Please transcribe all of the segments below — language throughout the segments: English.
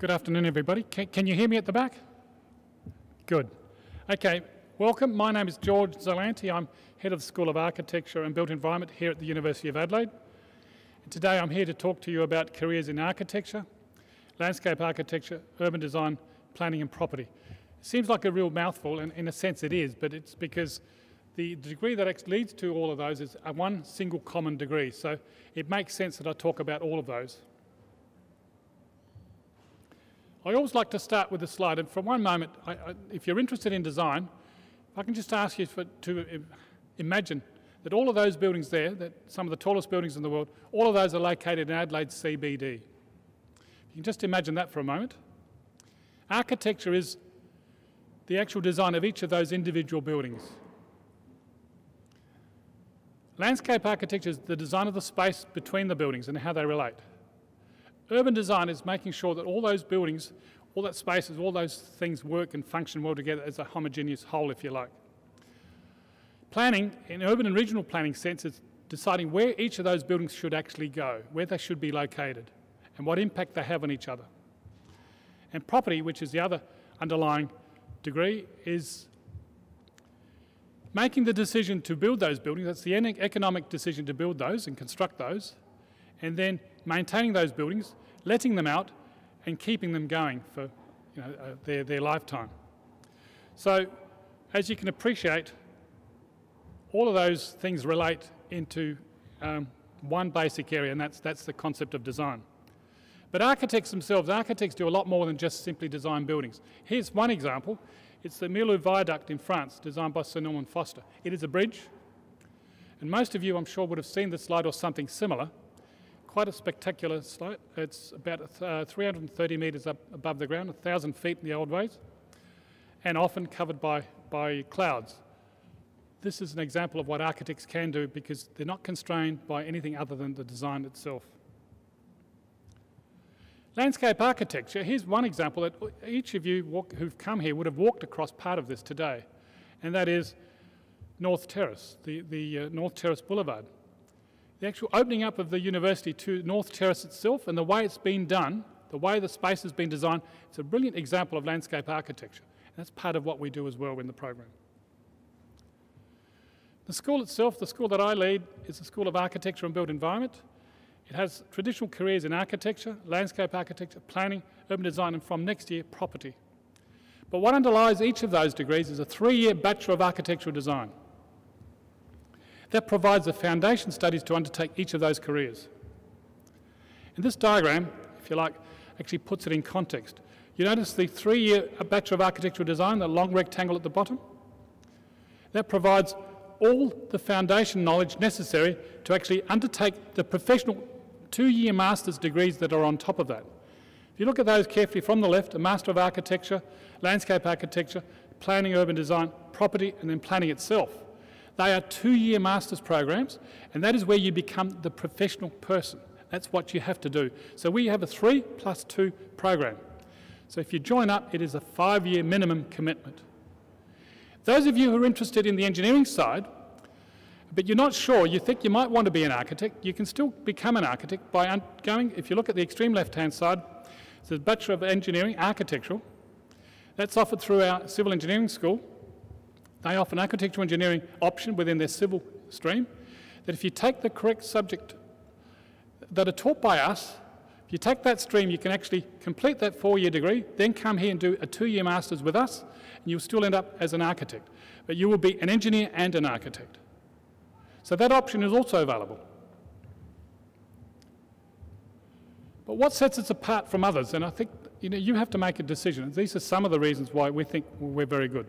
Good afternoon, everybody. Can you hear me at the back? Good. Okay, welcome. My name is George Zalanti. I'm Head of the School of Architecture and Built Environment here at the University of Adelaide. And today I'm here to talk to you about careers in architecture, landscape architecture, urban design, planning and property. It seems like a real mouthful, and in a sense it is, but it's because the degree that actually leads to all of those is one single common degree. So it makes sense that I talk about all of those. I always like to start with a slide, and for one moment, if you're interested in design, if I can just ask you to imagine that all of those buildings there, that some of the tallest buildings in the world, all of those are located in Adelaide CBD. You can just imagine that for a moment. Architecture is the actual design of each of those individual buildings. Landscape architecture is the design of the space between the buildings and how they relate. Urban design is making sure that all those buildings, all that spaces, all those things work and function well together as a homogeneous whole, if you like. Planning, in urban and regional planning sense, is deciding where each of those buildings should actually go, where they should be located, and what impact they have on each other. And property, which is the other underlying degree, is making the decision to build those buildings. That's the economic decision to build those and construct those, and then maintaining those buildings, letting them out, and keeping them going for their lifetime. So, as you can appreciate, all of those things relate into one basic area, and that's the concept of design. But architects themselves, architects do a lot more than just simply design buildings. Here's one example. It's the Mirlou Viaduct in France, designed by Sir Norman Foster. It is a bridge, and most of you, I'm sure, would have seen this slide or something similar. Quite a spectacular slide. It's about 330 metres up above the ground, 1,000 feet in the old ways, and often covered by clouds. This is an example of what architects can do because they're not constrained by anything other than the design itself. Landscape architecture, here's one example that each of you who've come here would have walked across part of this today, and that is North Terrace, the North Terrace Boulevard. The actual opening up of the university to North Terrace itself and the way it's been done, the way the space has been designed, it's a brilliant example of landscape architecture. And that's part of what we do as well in the program. The school itself, the school that I lead, is the School of Architecture and Built Environment. It has traditional careers in architecture, landscape architecture, planning, urban design, and from next year, property. But what underlies each of those degrees is a 3-year Bachelor of Architectural Design. That provides the foundation studies to undertake each of those careers. And this diagram, if you like, actually puts it in context. You notice the 3-year Bachelor of Architectural Design, the long rectangle at the bottom? That provides all the foundation knowledge necessary to actually undertake the professional 2-year master's degrees that are on top of that. If you look at those carefully from the left, a Master of Architecture, Landscape Architecture, Planning, Urban Design, Property, and then Planning itself. They are 2-year master's programs, and that is where you become the professional person. That's what you have to do. So we have a 3+2 program. So if you join up, it is a 5-year minimum commitment. Those of you who are interested in the engineering side, but you're not sure, you think you might want to be an architect, you can still become an architect by going, if you look at the extreme left-hand side, it says Bachelor of Engineering, Architectural. That's offered through our Civil Engineering School. They offer an architectural engineering option within their civil stream, that if you take the correct subject that are taught by us, if you take that stream, you can actually complete that 4-year degree, then come here and do a 2-year master's with us, and you'll still end up as an architect. But you will be an engineer and an architect. So that option is also available. But what sets us apart from others? And I think you have to make a decision. These are some of the reasons why we think we're very good.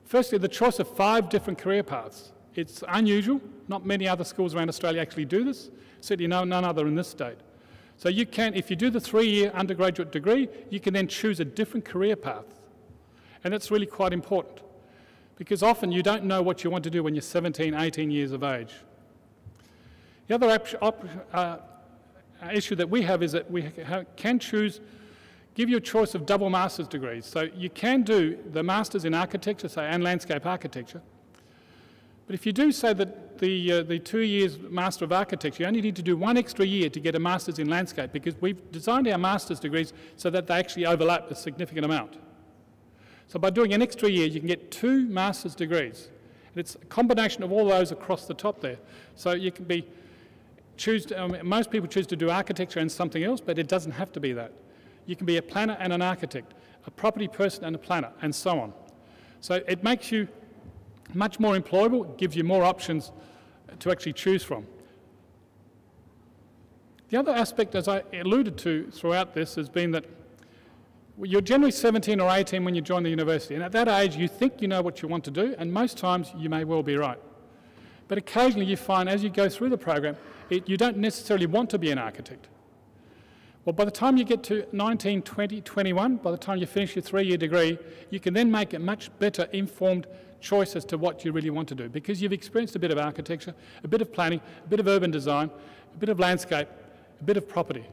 Firstly, the choice of 5 different career paths. It's unusual. Not many other schools around Australia actually do this. Certainly none other in this state. So you can, if you do the 3-year undergraduate degree, you can then choose a different career path. And that's really quite important because often you don't know what you want to do when you're 17, 18 years of age. The other issue that we have is that we can choose, give you a choice of double master's degrees. So you can do the masters in architecture, say, and landscape architecture, But if you do say that the 2 years Master of Architecture, you only need to do 1 extra year to get a Master's in Landscape, because we've designed our Master's degrees so that they actually overlap a significant amount. So by doing an extra year, you can get 2 Master's degrees. And it's a combination of all those across the top there. So you can be, most people choose to do architecture and something else, but it doesn't have to be that. You can be a planner and an architect, a property person and a planner, and so on. So it makes you much more employable, gives you more options to actually choose from. The other aspect, as I alluded to throughout this, has been that you're generally 17 or 18 when you join the university, and at that age you think you know what you want to do, and most times you may well be right. But occasionally you find as you go through the program, you don't necessarily want to be an architect. Well, by the time you get to 19, 20, 21, by the time you finish your 3-year degree, you can then make a much better informed choice as to what you really want to do, because you've experienced a bit of architecture, a bit of planning, a bit of urban design, a bit of landscape, a bit of property.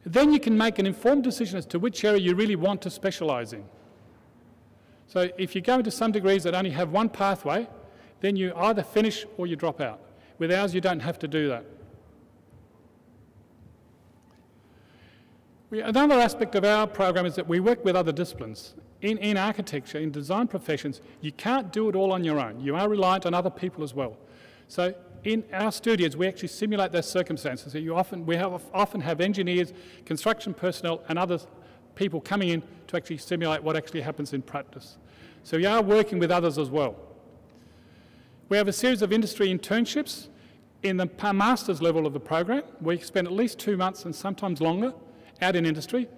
Then you can make an informed decision as to which area you really want to specialise in. So if you go into some degrees that only have one pathway, then you either finish or you drop out. With ours, you don't have to do that. Another aspect of our program is that we work with other disciplines. In architecture, in design professions, you can't do it all on your own. You are reliant on other people as well. So in our studios, we actually simulate those circumstances. So we often have engineers, construction personnel and other people coming in to actually simulate what actually happens in practice. So we are working with others as well. We have a series of industry internships in the master's level of the program. We spend at least 2 months and sometimes longer out in industry.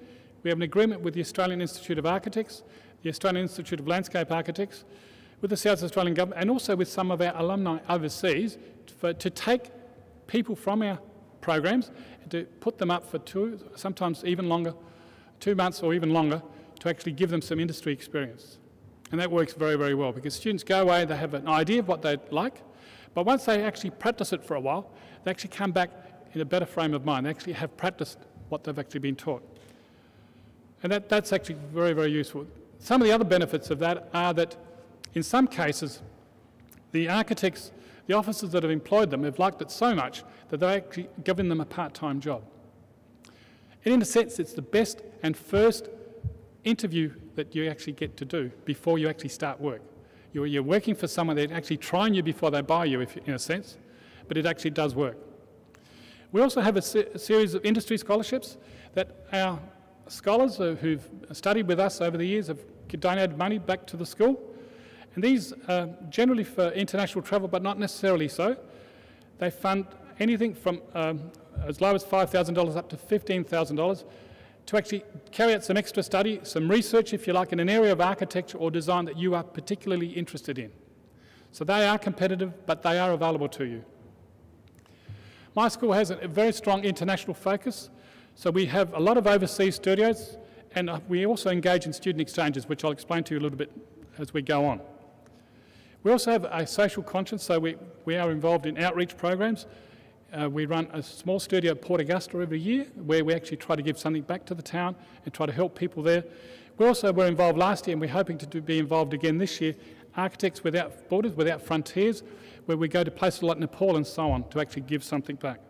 We have an agreement with the Australian Institute of Architects, the Australian Institute of Landscape Architects, with the South Australian Government, and also with some of our alumni overseas to take people from our programs and to put them up for 2, sometimes even longer, 2 months or even longer, to actually give them some industry experience. And that works very, very well, because students go away, they have an idea of what they'd like, but once they actually practice it for a while, they actually come back in a better frame of mind. They actually have practiced what they've actually been taught. And that's actually very, very useful. Some of the other benefits of that are that in some cases, the architects, the officers that have employed them have liked it so much that they've actually given them a part-time job. And in a sense, it's the best and first interview that you actually get to do before you actually start work. You're working for someone, they're actually trying you before they buy you, in a sense, but it actually does work. We also have a series of industry scholarships that our scholars who've studied with us over the years have donated money back to the school. And these are generally for international travel, but not necessarily so. They fund anything from as low as $5,000 up to $15,000 to actually carry out some extra study, some research, if you like, in an area of architecture or design that you are particularly interested in. So they are competitive, but they are available to you. My school has a very strong international focus, so we have a lot of overseas studios, and we also engage in student exchanges, which I'll explain to you a little bit as we go on. We also have a social conscience, so we are involved in outreach programs. We run a small studio at Port Augusta every year, where we actually try to give something back to the town and try to help people there. We also were involved last year, and we're hoping to be involved again this year, Architects Without Borders, Without Frontiers, where we go to places like Nepal and so on to actually give something back.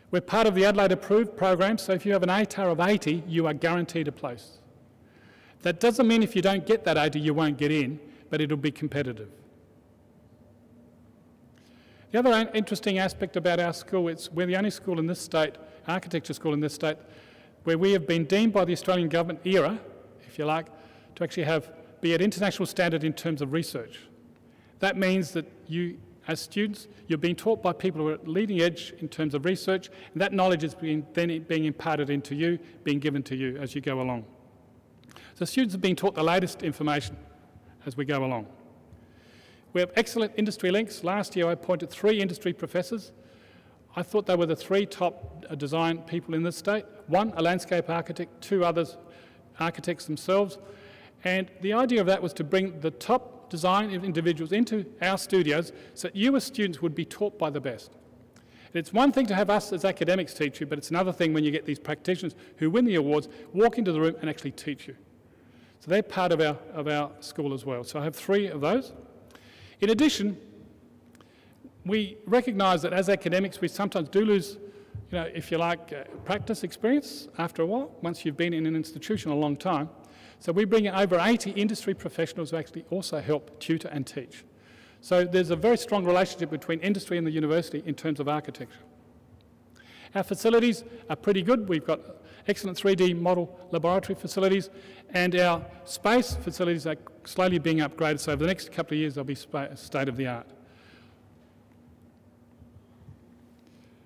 We're part of the Adelaide approved program, so if you have an ATAR of 80, you are guaranteed a place. That doesn't mean if you don't get that 80, you won't get in, but it'll be competitive. The other interesting aspect about our school is we're the only school in this state, architecture school in this state, where we have been deemed by the Australian Government ERA, if you like, to actually be at international standard in terms of research. That means that you, as students, you're being taught by people who are at leading edge in terms of research, and that knowledge is then being imparted into you, being given to you as you go along. So students are being taught the latest information as we go along. We have excellent industry links. Last year I appointed 3 industry professors. I thought they were the 3 top design people in this state. 1, a landscape architect, 2 others, architects themselves. And the idea of that was to bring the top design individuals into our studios so that you as students would be taught by the best. And it's one thing to have us as academics teach you, but it's another thing when you get these practitioners who win the awards, walk into the room and actually teach you. So they're part of our school as well. So I have 3 of those. In addition, we recognise that as academics we sometimes do lose, if you like, practice experience after a while, once you've been in an institution a long time. So we bring in over 80 industry professionals who actually also help tutor and teach. So there's a very strong relationship between industry and the university in terms of architecture. Our facilities are pretty good. We've got excellent 3D model laboratory facilities, and our space facilities are slowly being upgraded, so over the next couple of years they'll be state of the art.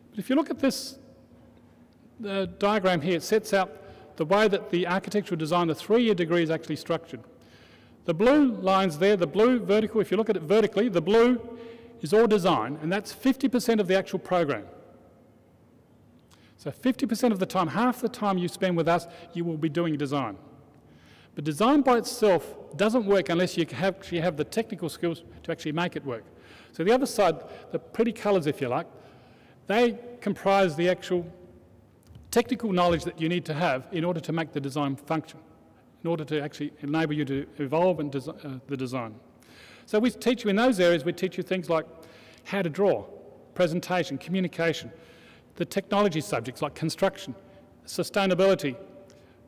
But if you look at this diagram here, it sets out the way that the architectural design, the 3-year degree, is actually structured. The blue lines there, the blue vertical, if you look at it vertically, the blue is all design, and that's 50% of the actual program. So 50% of the time, half the time you spend with us, you will be doing design. But design by itself doesn't work unless you actually have the technical skills to actually make it work. So the other side, the pretty colours, if you like, they comprise the actual technical knowledge that you need to have in order to make the design function, in order to actually enable you to evolve and the design. So we teach you in those areas, we teach you things like how to draw, presentation, communication, the technology subjects like construction, sustainability,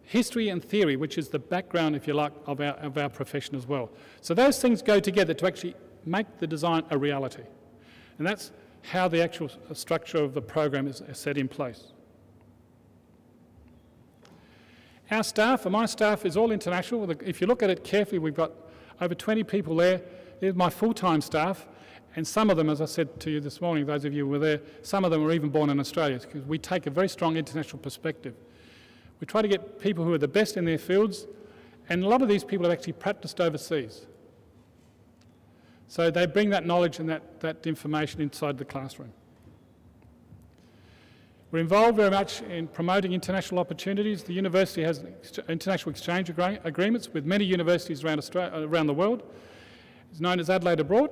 history and theory, which is the background, if you like, of our profession as well. So those things go together to actually make the design a reality. And that's how the actual structure of the program is set in place. Our staff, and my staff, is all international. If you look at it carefully, we've got over 20 people there. There's my full-time staff, and some of them, as I said to you this morning, those of you who were there, some of them were even born in Australia, because we take a very strong international perspective. We try to get people who are the best in their fields, and a lot of these people have actually practiced overseas. So they bring that knowledge and that information inside the classroom. We're involved very much in promoting international opportunities. The university has international exchange agreements with many universities around the world. It's known as Adelaide Abroad.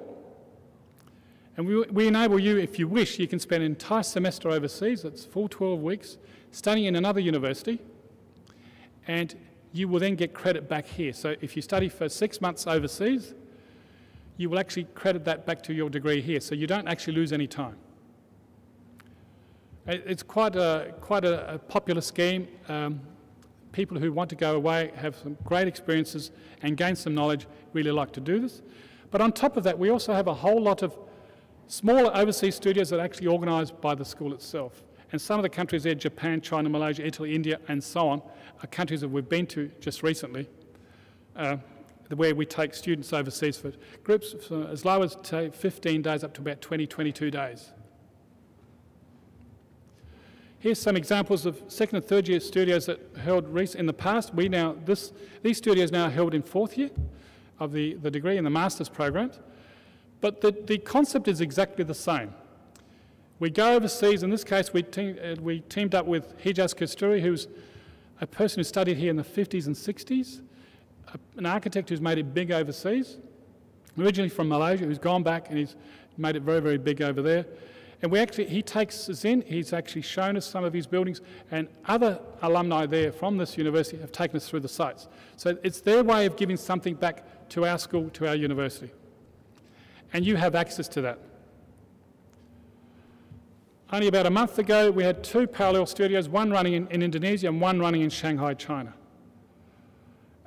And we enable you, if you wish, you can spend an entire semester overseas, that's full 12 weeks, studying in another university, and you will then get credit back here. So if you study for 6 months overseas, you will actually credit that back to your degree here, so you don't actually lose any time. It's quite a popular scheme. People who want to go away, have some great experiences and gain some knowledge, really like to do this. But on top of that, we also have a whole lot of smaller overseas studios that are actually organised by the school itself. And some of the countries there, Japan, China, Malaysia, Italy, India and so on, are countries that we've been to just recently, where we take students overseas for groups as low as 15 days up to about 20, 22 days. Here's some examples of second and third year studios that held in the past. These studios now are held in 4th year of the degree in the master's programs. But the concept is exactly the same. We go overseas. In this case, we teamed up with Hijaz Kasturi, who's a person who studied here in the 50s and 60s, an architect who's made it big overseas, originally from Malaysia, who's gone back and he's made it very, very big over there. And he takes us in, he's actually shown us some of his buildings, and other alumni there from this university have taken us through the sites. So it's their way of giving something back to our school, to our university. And you have access to that. Only about a month ago, we had 2 parallel studios, one running in Indonesia and one running in Shanghai, China.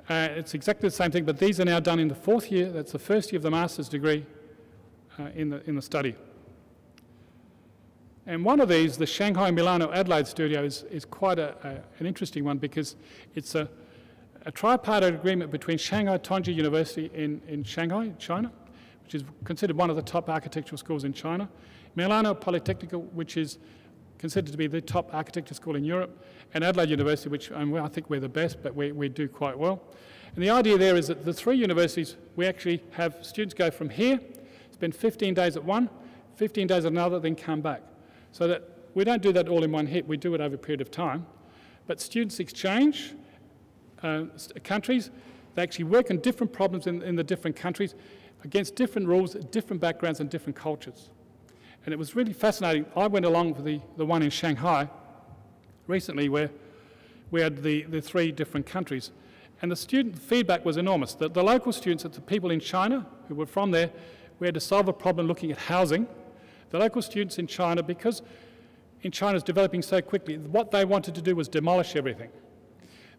It's exactly the same thing, but these are now done in the 4th year. That's the 1st year of the master's degree in the study. And one of these, the Shanghai, Milano, Adelaide studio, is quite an interesting one, because it's a tripartite agreement between Shanghai Tongji University in Shanghai, China, which is considered one of the top architectural schools in China, Milano Polytechnical, which is considered to be the top architecture school in Europe, and Adelaide University, which I think we're the best, but we do quite well. And the idea there is that the 3 universities, we actually have students go from here, spend 15 days at one, 15 days at another, then come back. So that we don't do that all in one hit, we do it over a period of time. But students exchange countries, they actually work on different problems in the different countries against different rules, different backgrounds and different cultures. And it was really fascinating. I went along for the one in Shanghai recently, where we had the 3 different countries. And the student feedback was enormous. The local students, the people in China who were from there, we had to solve a problem looking at housing. The local students in China, because in China is developing so quickly, what they wanted to do was demolish everything.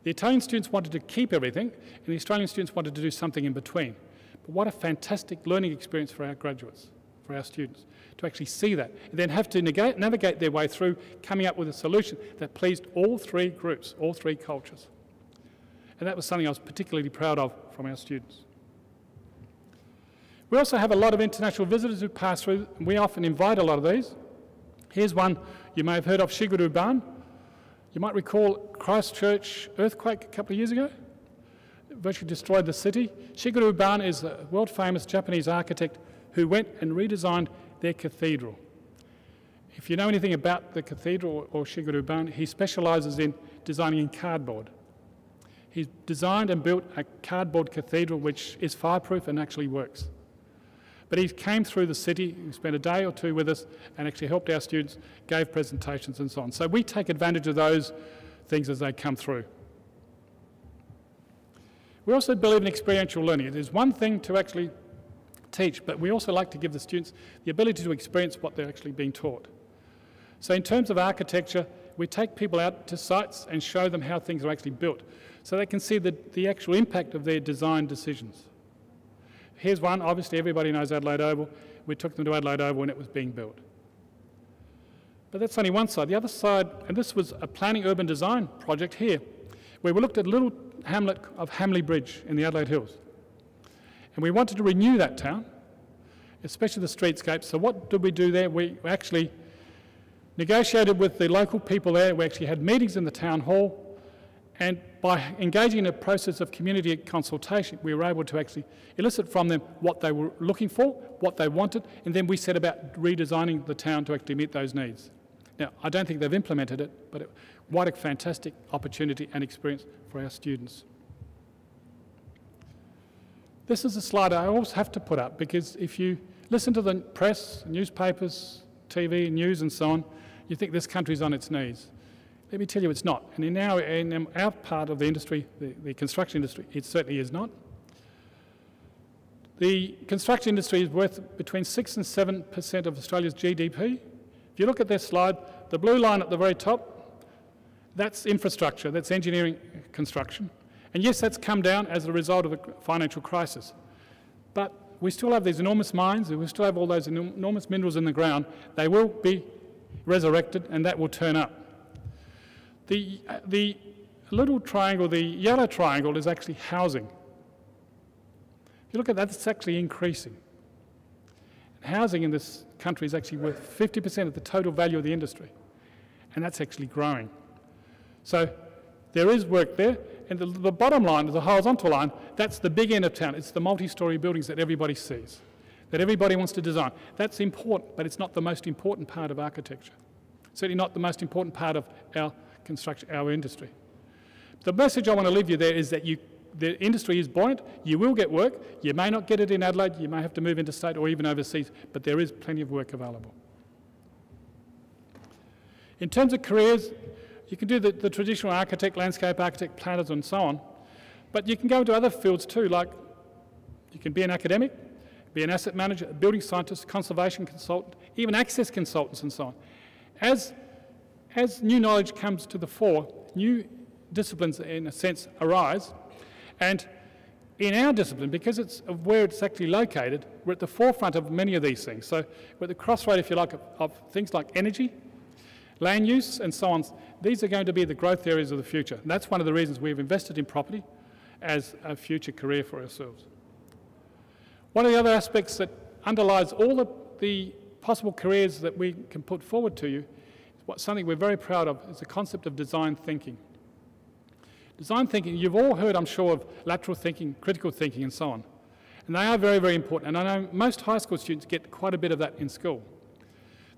The Italian students wanted to keep everything, and the Australian students wanted to do something in between. But what a fantastic learning experience for our graduates, for our students, to actually see that, and then have to navigate their way through coming up with a solution that pleased all three groups, all three cultures. And that was something I was particularly proud of from our students. We also have a lot of international visitors who pass through, and we often invite a lot of these. Here's one you may have heard of, Shigeru-ban. You might recall Christchurch earthquake a couple of years ago. It virtually destroyed the city. Shigeru-ban is a world-famous Japanese architect who went and redesigned their cathedral. If you know anything about the cathedral or Shigeru-ban, he specialises in designing in cardboard. He's designed and built a cardboard cathedral which is fireproof and actually works. But he came through the city, he spent a day or two with us and actually helped our students, gave presentations and so on. So we take advantage of those things as they come through. We also believe in experiential learning. It is one thing to actually teach, but we also like to give the students the ability to experience what they're actually being taught. So in terms of architecture, we take people out to sites and show them how things are actually built, so they can see the actual impact of their design decisions. Here's one, obviously everybody knows Adelaide Oval. We took them to Adelaide Oval when it was being built. But that's only one side. The other side, and this was a planning urban design project here, where we looked at a little hamlet of Hamley Bridge in the Adelaide Hills. And we wanted to renew that town, especially the streetscape. So what did we do there? We actually negotiated with the local people there. We actually had meetings in the town hall, and by engaging in a process of community consultation, we were able to actually elicit from them what they were looking for, what they wanted, and then we set about redesigning the town to actually meet those needs. Now, I don't think they've implemented it, but what a fantastic opportunity and experience for our students. This is a slide I always have to put up, because if you listen to the press, newspapers, TV, news and so on, you think this country's on its knees. Let me tell you it's not. And in our part of the industry, the construction industry, it certainly is not. The construction industry is worth between 6 and 7% of Australia's GDP. If you look at this slide, the blue line at the very top, that's infrastructure, that's engineering construction. And yes, that's come down as a result of the financial crisis. But we still have these enormous mines, we still have all those enormous minerals in the ground. They will be resurrected and that will turn up. The little triangle, the yellow triangle, is actually housing. If you look at that, it's actually increasing. Housing in this country is actually worth 50% of the total value of the industry, and that's actually growing. So there is work there, and the bottom line, the horizontal line, that's the big end of town. It's the multi-storey buildings that everybody sees, that everybody wants to design. That's important, but it's not the most important part of architecture. Certainly not the most important part of our construction, our industry. The message I want to leave you there is that the industry is buoyant, you will get work, you may not get it in Adelaide, you may have to move interstate or even overseas, but there is plenty of work available. In terms of careers, you can do the traditional architect, landscape architect, planners and so on, but you can go into other fields too, like you can be an academic, be an asset manager, a building scientist, conservation consultant, even access consultants and so on. As new knowledge comes to the fore, new disciplines, in a sense, arise. And in our discipline, because it's where it's actually located, we're at the forefront of many of these things. So we're at the crossroad, if you like, of things like energy, land use, and so on. These are going to be the growth areas of the future. And that's one of the reasons we've invested in property as a future career for ourselves. One of the other aspects that underlies all the possible careers that we can put forward to you, something we're very proud of, is the concept of design thinking. Design thinking, you've all heard, I'm sure, of lateral thinking, critical thinking and so on. And they are very, very important. And I know most high school students get quite a bit of that in school.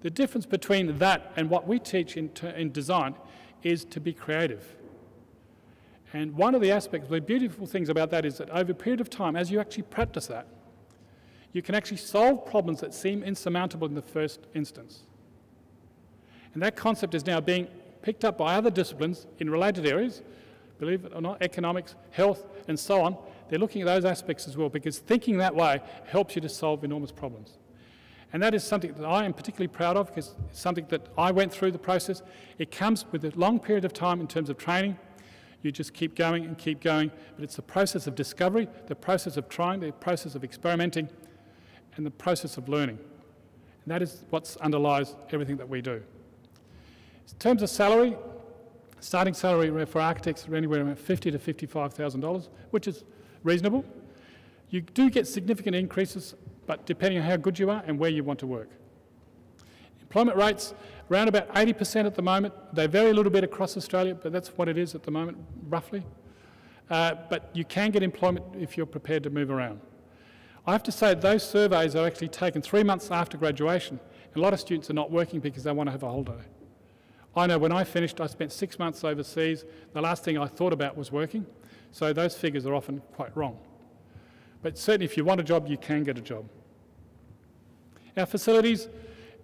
The difference between that and what we teach in design is to be creative. And one of the aspects, the beautiful things about that is that over a period of time, as you actually practice that, you can actually solve problems that seem insurmountable in the first instance. And that concept is now being picked up by other disciplines in related areas, believe it or not, economics, health, and so on. They're looking at those aspects as well, because thinking that way helps you to solve enormous problems. And that is something that I am particularly proud of, because it's something that I went through the process. It comes with a long period of time in terms of training. You just keep going and keep going, but it's the process of discovery, the process of trying, the process of experimenting, and the process of learning. And that is what underlies everything that we do. In terms of salary, starting salary for architects are anywhere around $50,000 to $55,000, which is reasonable. You do get significant increases, but depending on how good you are and where you want to work. Employment rates, around about 80% at the moment. They vary a little bit across Australia, but that's what it is at the moment, roughly. But you can get employment if you're prepared to move around. I have to say those surveys are actually taken 3 months after graduation. And a lot of students are not working because they want to have a holiday. I know when I finished, I spent 6 months overseas. The last thing I thought about was working. So those figures are often quite wrong. But certainly if you want a job, you can get a job. Our facilities,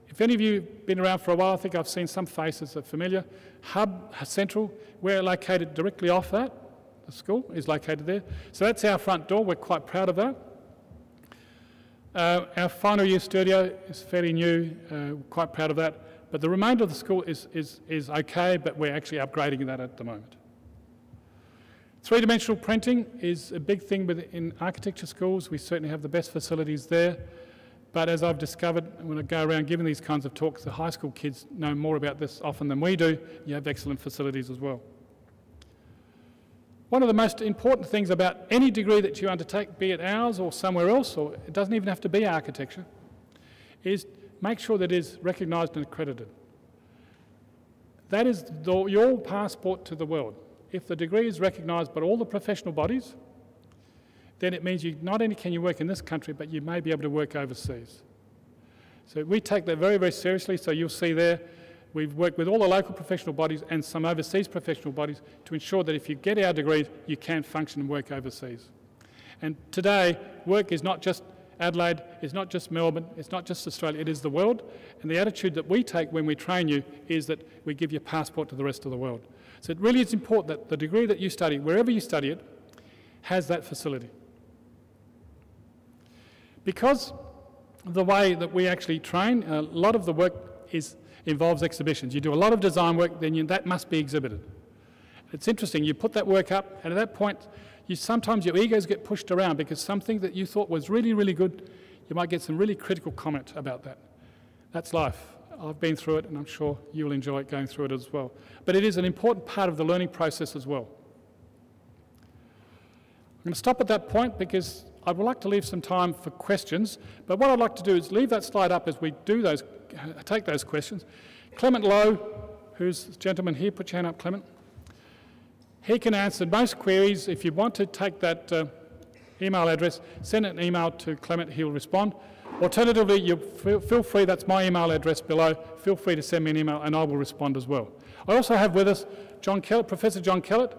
if any of you have been around for a while, I think I've seen some faces that are familiar. Hub Central, we're located directly off that. The school is located there. So that's our front door. We're quite proud of that. Our final year studio is fairly new, quite proud of that. But the remainder of the school is okay, but we're actually upgrading that at the moment. Three-dimensional printing is a big thing in architecture schools. We certainly have the best facilities there. But as I've discovered, when I go around giving these kinds of talks, the high school kids know more about this often than we do. You have excellent facilities as well. One of the most important things about any degree that you undertake, be it ours or somewhere else, or it doesn't even have to be architecture, is make sure that it is recognised and accredited. That is your passport to the world. If the degree is recognised by all the professional bodies, then it means you not only can you work in this country, but you may be able to work overseas. So we take that very, very seriously. So you'll see there, we've worked with all the local professional bodies and some overseas professional bodies to ensure that if you get our degrees, you can function and work overseas. And today, work is not just Adelaide, it's not just Melbourne, it's not just Australia, it is the world. And the attitude that we take when we train you is that we give you a passport to the rest of the world. So it really is important that the degree that you study, wherever you study it, has that facility. Because of the way that we actually train, a lot of the work involves exhibitions. You do a lot of design work, then that must be exhibited. It's interesting, you put that work up, and at that point, sometimes your egos get pushed around because something that you thought was really, really good, you might get some really critical comment about that. That's life. I've been through it, and I'm sure you'll enjoy it going through it as well. But it is an important part of the learning process as well. I'm going to stop at that point because I would like to leave some time for questions, but what I'd like to do is leave that slide up as we take those questions. Clement Lowe, who's the gentleman here, put your hand up, Clement. He can answer most queries. If you want to take that email address, send an email to Clement, he'll respond. Alternatively, you feel free, that's my email address below, feel free to send me an email and I will respond as well. I also have with us John Kellett, Professor John Kellett.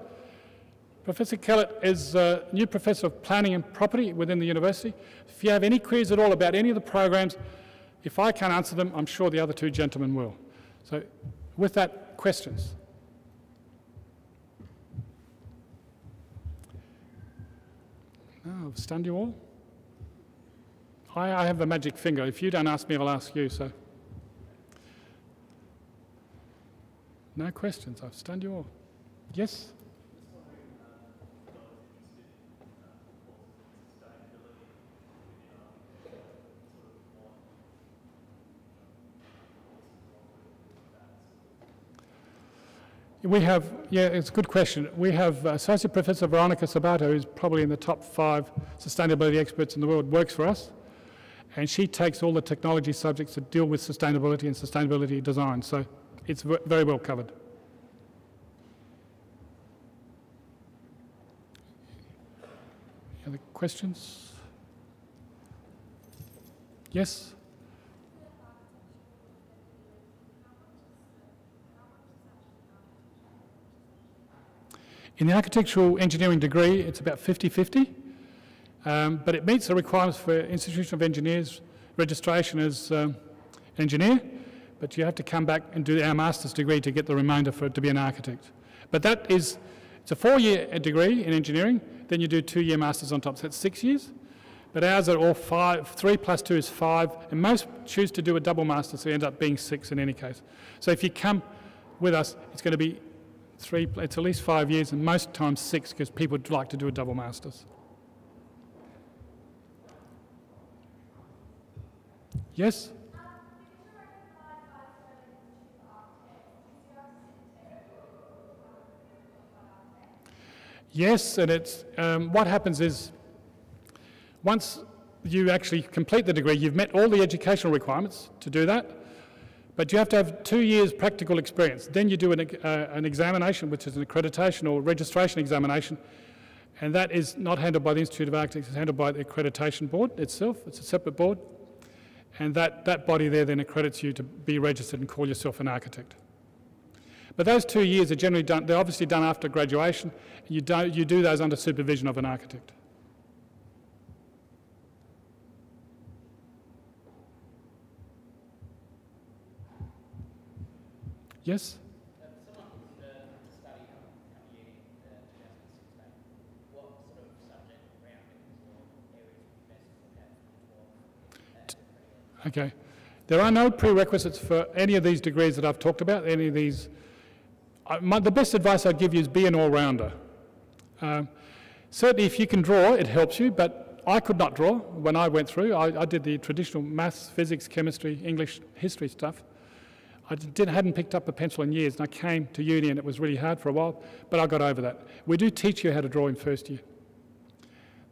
Professor Kellett is a new Professor of Planning and Property within the university. If you have any queries at all about any of the programs, if I can't answer them, I'm sure the other two gentlemen will. So with that, questions? Oh, I've stunned you all. I have the magic finger. If you don't ask me, I'll ask you, so. No questions, I've stunned you all. Yes? We have, yeah, it's a good question. We have Associate Professor Veronica Sabato, who's probably in the top 5 sustainability experts in the world, works for us. And she takes all the technology subjects that deal with sustainability and sustainability design. So it's very well covered. Any other questions? Yes? In the architectural engineering degree, it's about 50-50, but it meets the requirements for Institution of Engineers registration as engineer, but you have to come back and do our master's degree to get the remainder for it to be an architect. But that is It's a 4-year degree in engineering, then you do 2-year masters on top, so that's 6 years. But ours are all 5, 3 plus 2 is 5, and most choose to do a double master, so you end up being 6 in any case. So if you come with us, it's going to be it's at least 5 years, and most times 6, because people like to do a double masters. Yes? Yes, and it's what happens is once you actually complete the degree, you've met all the educational requirements to do that, but you have to have 2 years practical experience. Then you do an examination, which is an accreditation or registration examination, and that is not handled by the Institute of Architects, it's handled by the Accreditation Board itself. It's a separate board, and that body there then accredits you to be registered and call yourself an architect. But those 2 years are generally done, they're obviously done after graduation, and you do those under supervision of an architect. Yes? Someone who's studied at uni in 2016, what sort of subject groundings or areas would you best look at? Okay. There are no prerequisites for any of these degrees that I've talked about, any of these. The best advice I'd give you is be an all-rounder. Certainly if you can draw, it helps you, but I could not draw when I went through. I did the traditional maths, physics, chemistry, English, history stuff. I hadn't picked up a pencil in years, and I came to uni and it was really hard for a while, but I got over that. We do teach you how to draw in first year.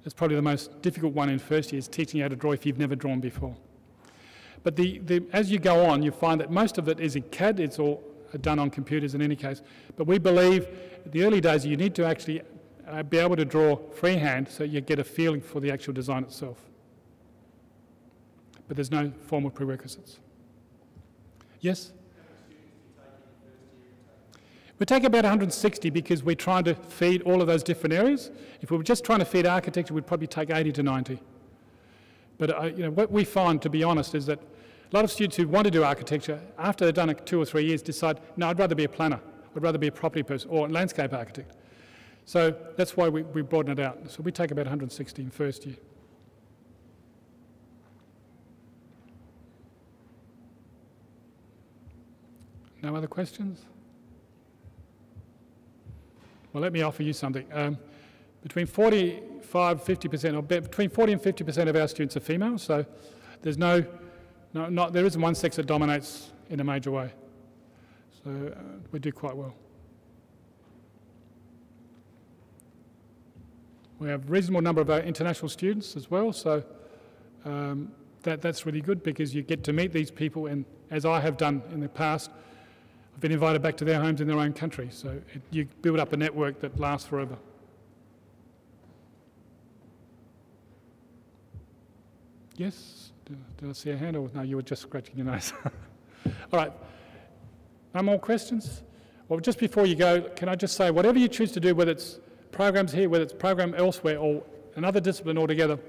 That's probably the most difficult one in first year, is teaching you how to draw if you've never drawn before. But as you go on, you find that most of it is in CAD, it's all done on computers in any case. But we believe in the early days you need to actually be able to draw freehand so you get a feeling for the actual design itself. But there's no formal prerequisites. Yes? We take about 160 because we're trying to feed all of those different areas. If we were just trying to feed architecture, we'd probably take 80 to 90. But what we find, to be honest, is that a lot of students who want to do architecture, after they've done it 2 or 3 years, decide, no, I'd rather be a planner, I'd rather be a property person or a landscape architect. So that's why we broaden it out. So we take about 160 in first year. No other questions? Well, let me offer you something. Between 45-50%, or between 40 and 50% of our students are female, so there's there isn't one sex that dominates in a major way. So we do quite well. We have a reasonable number of our international students as well, so that's really good because you get to meet these people, and as I have done in the past, I've been invited back to their homes in their own country, so you build up a network that lasts forever. Yes? Did I see a hand, or no, you were just scratching your nose? All right. No more questions? Well, just before you go, can I just say, whatever you choose to do, whether it's programs here, whether it's program elsewhere, or another discipline altogether,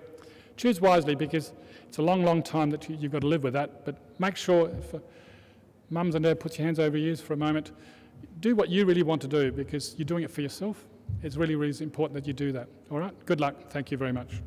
choose wisely because it's a long, long time that you've got to live with that. But make sure, if mums and dads, put your hands over your ears for a moment. Do what you really want to do because you're doing it for yourself. It's really, really important that you do that. All right? Good luck. Thank you very much.